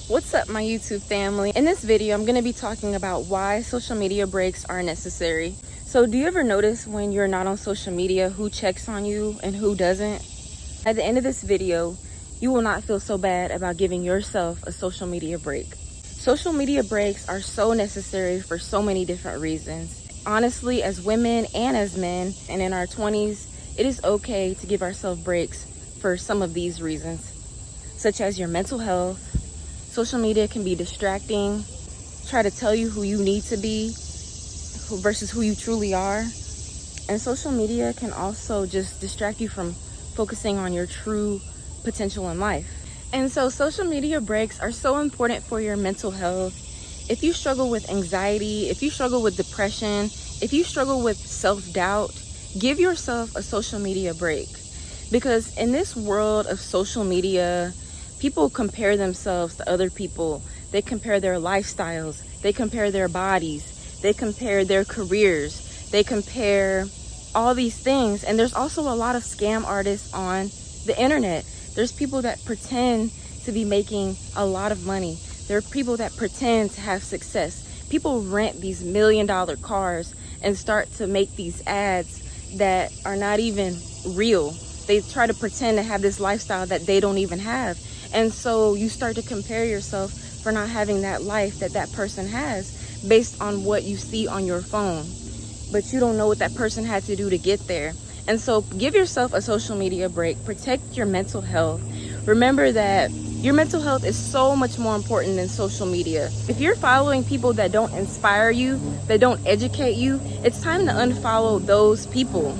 What's up, my YouTube family? In this video, I'm going to be talking about why social media breaks are necessary. So do you ever notice when you're not on social media who checks on you and who doesn't? At the end of this video, you will not feel so bad about giving yourself a social media break. Social media breaks are so necessary for so many different reasons. Honestly, as women and as men, and in our 20s, it is okay to give ourselves breaks for some of these reasons, such as your mental health. Social media can be distracting, try to tell you who you need to be versus who you truly are. And social media can also just distract you from focusing on your true potential in life. And so social media breaks are so important for your mental health. If you struggle with anxiety, if you struggle with depression, if you struggle with self-doubt, give yourself a social media break. Because in this world of social media, people compare themselves to other people. They compare their lifestyles. They compare their bodies. They compare their careers. They compare all these things. And there's also a lot of scam artists on the internet. There's people that pretend to be making a lot of money. There are people that pretend to have success. People rent these $1 million cars and start to make these ads that are not even real. They try to pretend to have this lifestyle that they don't even have. And so you start to compare yourself for not having that life that that person has based on what you see on your phone. But you don't know what that person had to do to get there. And so give yourself a social media break. Protect your mental health. Remember that your mental health is so much more important than social media. If you're following people that don't inspire you, that don't educate you, it's time to unfollow those people.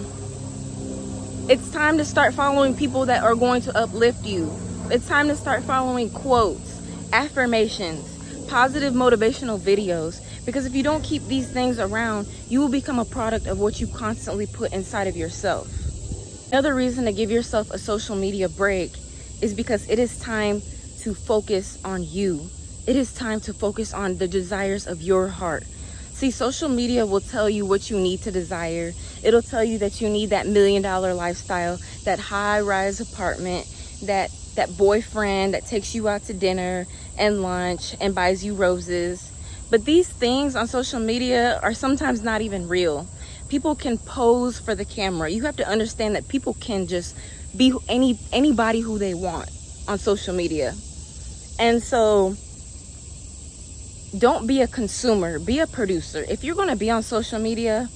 It's time to start following people that are going to uplift you. It's time to start following quotes, affirmations, positive motivational videos, because if you don't keep these things around, you will become a product of what you constantly put inside of yourself. Another reason to give yourself a social media break is because it is time to focus on you. It is time to focus on the desires of your heart. See, social media will tell you what you need to desire. It'll tell you that you need that $1 million lifestyle, that high-rise apartment, that boyfriend that takes you out to dinner and lunch and buys you roses. But these things on social media are sometimes not even real. People can pose for the camera. You have to understand that people can just be anybody who they want on social media. And so don't be a consumer, be a producer. If you're going to be on social media,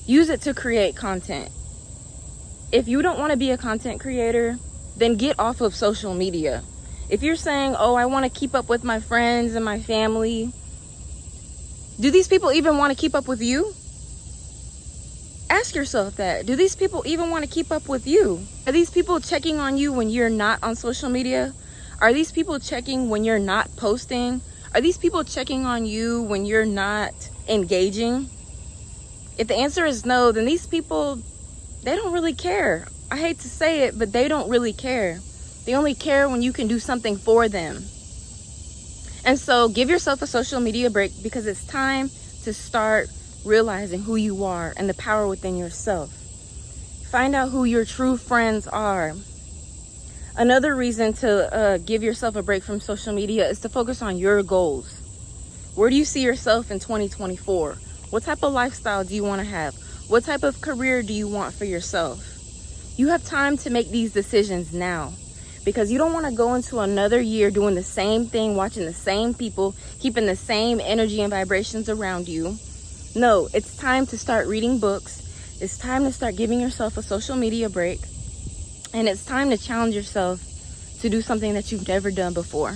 use it to create content. If you don't want to be a content creator, then get off of social media. If you're saying, oh, I want to keep up with my friends and my family, do these people even want to keep up with you? Ask yourself that. Do these people even want to keep up with you? Are these people checking on you when you're not on social media? Are these people checking when you're not posting? Are these people checking on you when you're not engaging? If the answer is no, then these people, they don't really care. I hate to say it, but they don't really care. They only care when you can do something for them. And so give yourself a social media break, because it's time to start realizing who you are and the power within yourself. Find out who your true friends are. Another reason to give yourself a break from social media is to focus on your goals. Where do you see yourself in 2024? What type of lifestyle do you want to have? What type of career do you want for yourself? You have time to make these decisions now, because you don't want to go into another year doing the same thing, watching the same people, keeping the same energy and vibrations around you. No, it's time to start reading books. It's time to start giving yourself a social media break. And it's time to challenge yourself to do something that you've never done before.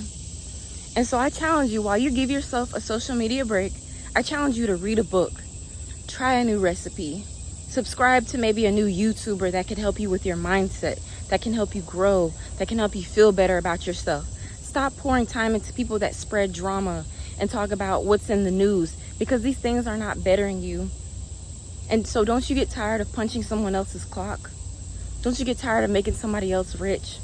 And so I challenge you, while you give yourself a social media break, I challenge you to read a book, try a new recipe, subscribe to maybe a new YouTuber that can help you with your mindset, that can help you grow, that can help you feel better about yourself. Stop pouring time into people that spread drama and talk about what's in the news, because these things are not bettering you. And so don't you get tired of punching someone else's clock? Don't you get tired of making somebody else rich?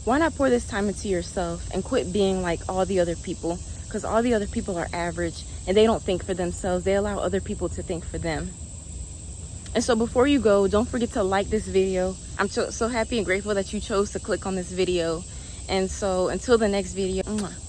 Why not pour this time into yourself and quit being like all the other people? Because all the other people are average and they don't think for themselves. They allow other people to think for them. And so before you go, don't forget to like this video. I'm so happy and grateful that you chose to click on this video. And so until the next video, mwah.